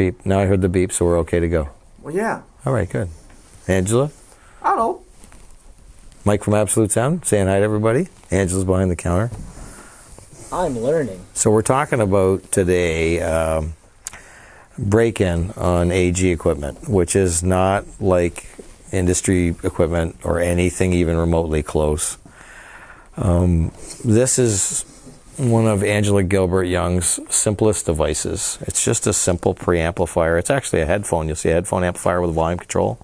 beep. Now I heard the beep, so we're okay to go. Well, yeah. All right, good. Angela? I don't know. Mike from Absolute Sound, saying hi to everybody. Angela's behind the counter. I'm learning. So we're talking about today break-in on AG equipment, which is not like industry equipment or anything even remotely close. This is one of Angela Gilbert Yeung's simplest devices. It's just a simple preamplifier. It's actually a headphone. You'll see a headphone amplifier with volume control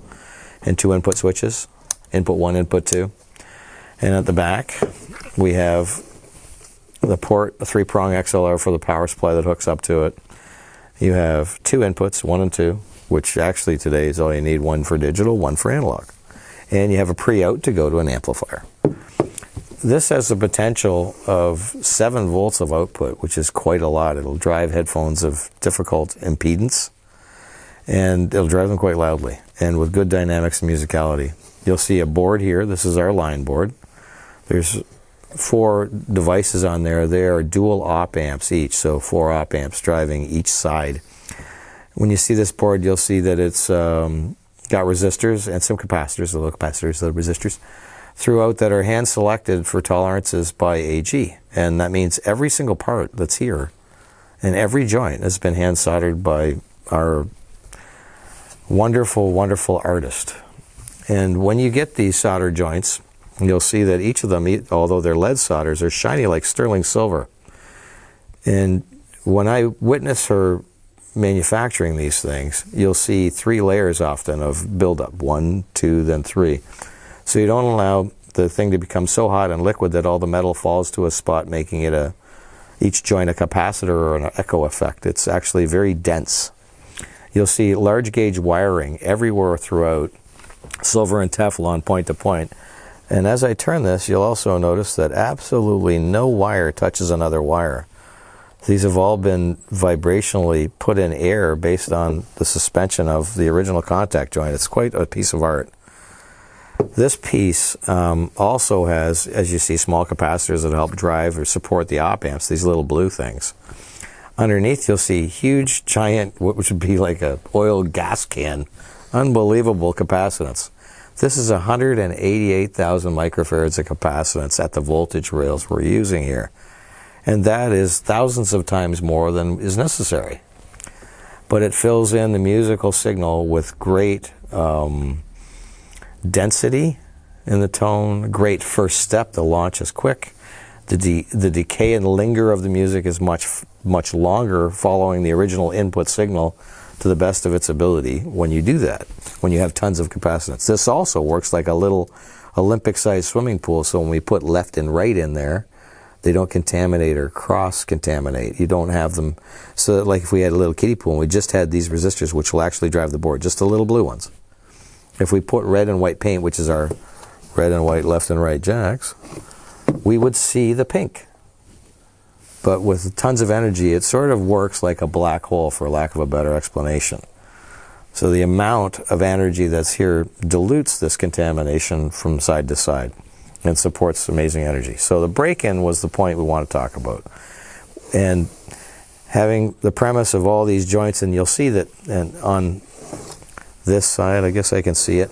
and 2 input switches, input 1, input 2. And at the back, we have the port, a 3-prong XLR for the power supply that hooks up to it. You have 2 inputs, 1 and 2, which actually today is all you need, 1 for digital, 1 for analog. And you have a pre-out to go to an amplifier. This has the potential of 7 volts of output, which is quite a lot. It'll drive headphones of difficult impedance, and it'll drive them quite loudly, and with good dynamics and musicality. You'll see a board here. This is our line board. There's 4 devices on there. They are dual op amps each, so 4 op amps driving each side. When you see this board, you'll see that it's got resistors and some capacitors, little capacitors, little resistors, throughout that are hand selected for tolerances by AG. And that means every single part that's here and every joint has been hand soldered by our wonderful, wonderful artist. And when you get these solder joints, you'll see that each of them, although they're lead solders, are shiny like sterling silver. And when I witness her manufacturing these things, you'll see 3 layers often of buildup, 1, 2, then 3. So you don't allow the thing to become so hot and liquid that all the metal falls to a spot, making it each joint a capacitor or an echo effect. It's actually very dense. You'll see large gauge wiring everywhere throughout, silver and Teflon point to point. And as I turn this, you'll also notice that absolutely no wire touches another wire. These have all been vibrationally put in air based on the suspension of the original contact joint. It's quite a piece of art. This piece also has, as you see, small capacitors that help drive or support the op amps, these little blue things. Underneath, you'll see huge, giant, which would be like an oil gas can, unbelievable capacitance. This is 188,000 microfarads of capacitance at the voltage rails we're using here. And that is thousands of times more than is necessary. But it fills in the musical signal with great density in the tone, great first step. The launch is quick. The decay and linger of the music is much longer, following the original input signal to the best of its ability when you do that, when you have tons of capacitance. This also works like a little Olympic-sized swimming pool, so when we put left and right in there, they don't contaminate or cross-contaminate. You don't have them, so that like if we had a little kiddie pool and we just had these resistors, which will actually drive the board, just the little blue ones. If we put red and white paint, which is our red and white left and right jacks, we would see the pink. But with tons of energy, it sort of works like a black hole, for lack of a better explanation. So the amount of energy that's here dilutes this contamination from side to side and supports amazing energy. So the break-in was the point we want to talk about. And having the premise of all these joints, and you'll see that and on this side, I guess I can see it.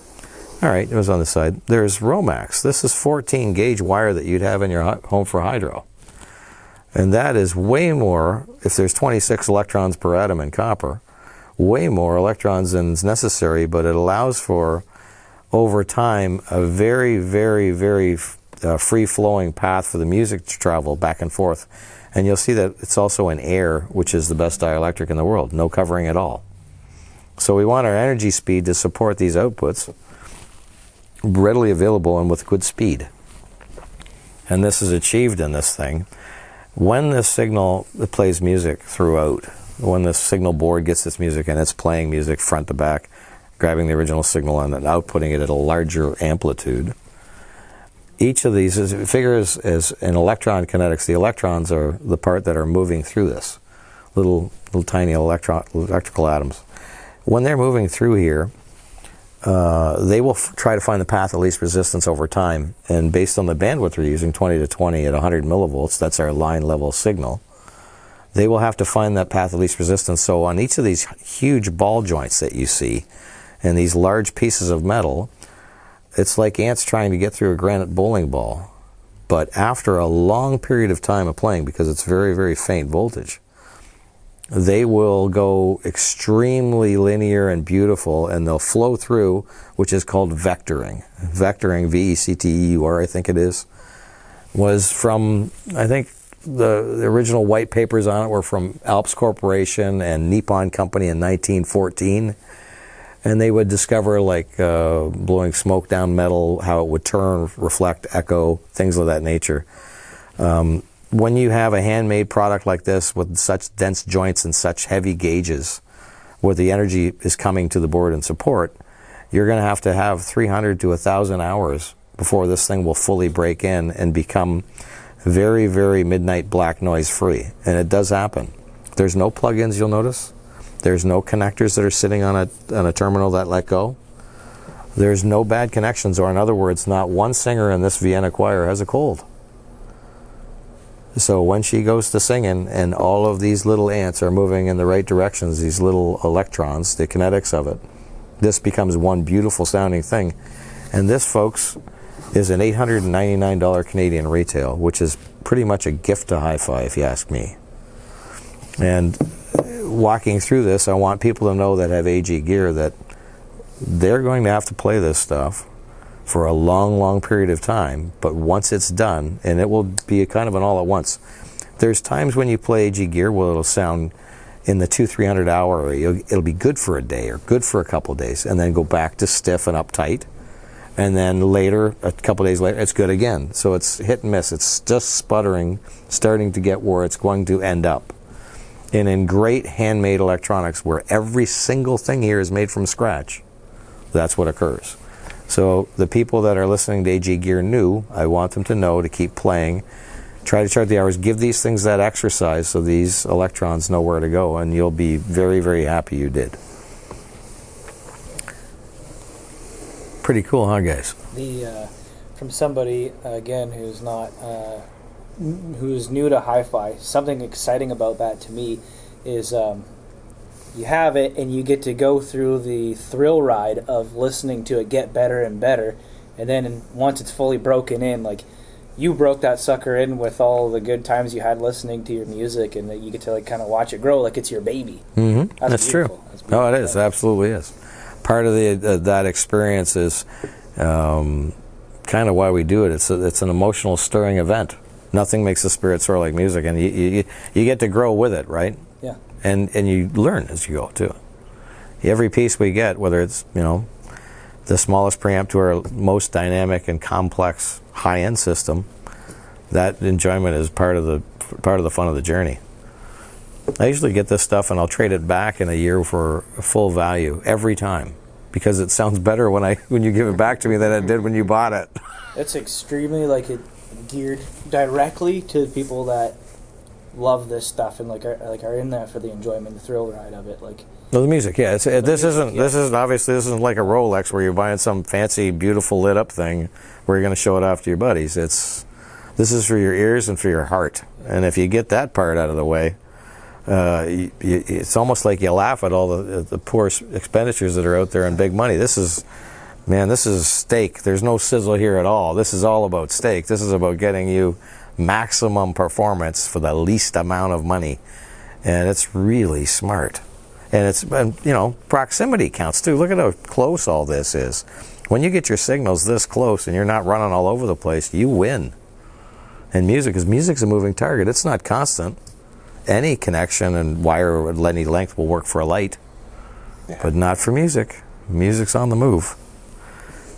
All right, it was on the side. There's Romax. This is 14 gauge wire that you'd have in your home for hydro. And that is way more, if there's 26 electrons per atom in copper, way more electrons than is necessary, but it allows for, over time, a very, very, very free-flowing path for the music to travel back and forth. And you'll see that it's also in air, which is the best dielectric in the world, no covering at all. So we want our energy speed to support these outputs, readily available and with good speed. And this is achieved in this thing. When this signal plays music throughout, when the signal board gets this music and it's playing music front to back, grabbing the original signal and then outputting it at a larger amplitude, each of these figures as in electron kinetics. The electrons are the part that are moving through this, little tiny electrical atoms. When they're moving through here, they will try to find the path of least resistance over time, and based on the bandwidth we're using, 20 to 20 at 100 millivolts, that's our line level signal, they will have to find that path of least resistance. So on each of these huge ball joints that you see, and these large pieces of metal, it's like ants trying to get through a granite bowling ball. But after a long period of time of playing, because it's very, very faint voltage, they will go extremely linear and beautiful, and they'll flow through, which is called vectoring. Vectoring, V-E-C-T-E-U-R, I think it is, was from, I think the original white papers on it were from Alps Corporation and Nippon Company in 1914. And they would discover, like blowing smoke down metal, how it would turn, reflect, echo, things of that nature. When you have a handmade product like this with such dense joints and such heavy gauges, where the energy is coming to the board in support, you're going to have 300 to 1,000 hours before this thing will fully break in and become very, very midnight black noise free. And it does happen. There's no plugins, you'll notice. There's no connectors that are sitting on a terminal that let go. There's no bad connections, or in other words, not one singer in this Vienna choir has a cold. So when she goes to singing and all of these little ants are moving in the right directions, these little electrons, the kinetics of it, this becomes one beautiful sounding thing. And this, folks, is an $899 Canadian retail, which is pretty much a gift to hi-fi, if you ask me. And walking through this, I want people to know that have AG gear that they're going to have to play this stuff for a long, long period of time, but once it's done, and it will be kind of an all at once. There's times when you play AG gear where it'll sound in the 200-300 hour area. It'll be good for a day or good for a couple of days, and then go back to stiff and uptight. And then later, a couple of days later, it's good again. So it's hit and miss. It's just sputtering, starting to get where it's going to end up. And in great handmade electronics, where every single thing here is made from scratch, that's what occurs. So the people that are listening to AG Gear new, I want them to know to keep playing, try to chart the hours, give these things that exercise so these electrons know where to go, and you'll be very, very happy you did. Pretty cool, huh, guys? From somebody, again, who's new to hi-fi, something exciting about that to me is you have it and you get to go through the thrill ride of listening to it get better and better, and then once it's fully broken in, like you broke that sucker in with all the good times you had listening to your music, and that you get to like kind of watch it grow like it's your baby. Mm-hmm. That's true. Oh, it is. Absolutely is. Part of that experience is kind of why we do it. It's an emotional stirring event. Nothing makes the spirit soar like music, and you get to grow with it, right? Yeah. And you learn as you go too. Every piece we get, whether it's the smallest preamp to our most dynamic and complex high-end system, that enjoyment is part of the fun of the journey. I usually get this stuff and I'll trade it back in a year for full value every time, because it sounds better when you give it back to me than it did when you bought it. It's extremely geared directly to people that love this stuff and are in that for the enjoyment, the thrill ride of it. Well, the music, yeah. This isn't like a Rolex where you're buying some fancy, beautiful lit up thing where you're going to show it off to your buddies. This is for your ears and for your heart. And if you get that part out of the way, it's almost like you laugh at all the poor expenditures that are out there on big money. This is steak. There's no sizzle here at all. This is all about steak. This is about getting you maximum performance for the least amount of money, and it's really smart. And proximity counts too. Look at how close all this is. When you get your signals this close and you're not running all over the place, you win. And music's a moving target. It's not constant. Any connection and wire at any length will work for a light, but not for music. Music's on the move.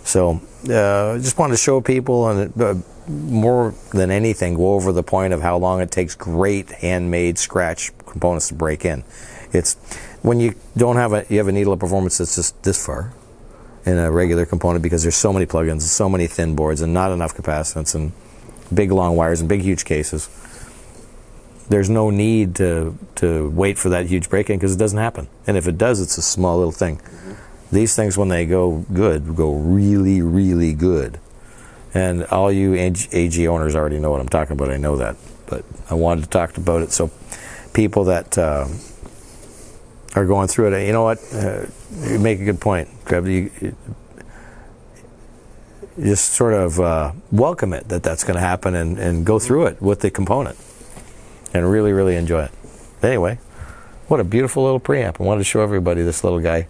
So just wanted to show people, and more than anything, go over the point of how long it takes great handmade scratch components to break in. It's when you have a needle of performance that's just this far in a regular component, because there's so many plugins and so many thin boards and not enough capacitance and big long wires and big huge cases. There's no need to wait for that huge break-in, because it doesn't happen. And if it does, it's a small little thing. Mm-hmm. These things, when they go good, go really, really good. And all you AG owners already know what I'm talking about. I know that. But I wanted to talk about it so people that are going through it. You know what? You make a good point, Greg. You just sort of welcome it that's going to happen and go through it with the component and really, really enjoy it. Anyway, what a beautiful little preamp. I wanted to show everybody this little guy.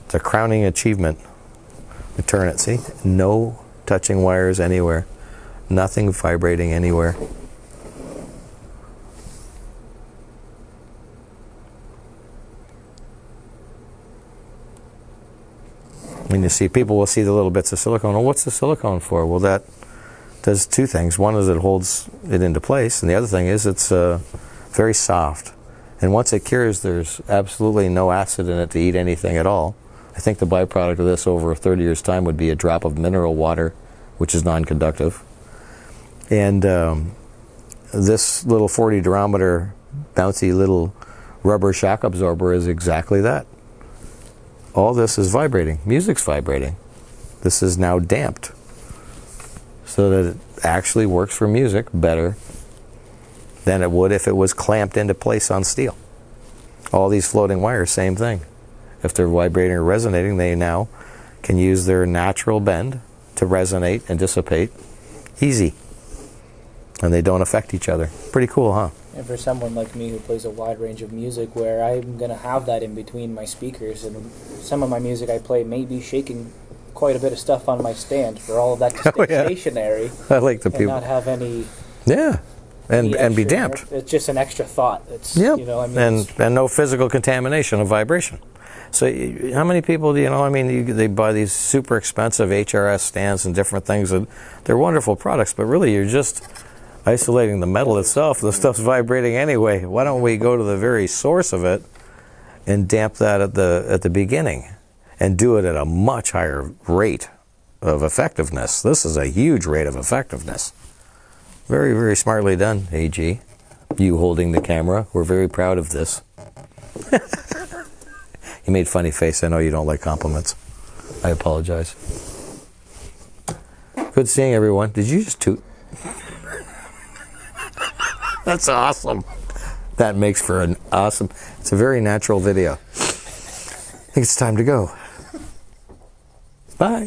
It's a crowning achievement. We turn it, see? No touching wires anywhere. Nothing vibrating anywhere. When you see, people will see the little bits of silicone. Well, what's the silicone for? Well, that does two things. One is it holds it into place, and the other thing is it's very soft. And once it cures, there's absolutely no acid in it to eat anything at all. I think the byproduct of this over 30 years' time would be a drop of mineral water, which is non-conductive. And this little 40 durometer bouncy little rubber shock absorber is exactly that. All this is vibrating. Music's vibrating. This is now damped so that it actually works for music better than it would if it was clamped into place on steel. All these floating wires, same thing. If they're vibrating or resonating, they now can use their natural bend to resonate and dissipate easy. And they don't affect each other. Pretty cool, huh? And for someone like me who plays a wide range of music where I'm going to have that in between my speakers, and some of my music I play may be shaking quite a bit of stuff on my stand for all of that to stay stationary. I like the and people. not have any... Yeah, and be extra, damped. It's just an extra thought. It's, yep. You know, I mean, and no physical contamination of vibration. So how many people do you know? I mean, they buy these super expensive HRS stands and different things, and they're wonderful products, but really you're just isolating the metal itself. The stuff's vibrating anyway. Why don't we go to the very source of it and damp that at the beginning and do it at a much higher rate of effectiveness? This is a huge rate of effectiveness. Very, very smartly done, AG. You holding the camera. We're very proud of this. You made funny face. I know you don't like compliments. I apologize. Good seeing everyone. Did you just toot? That's awesome. That makes for an awesome... It's a very natural video. I think it's time to go. Bye.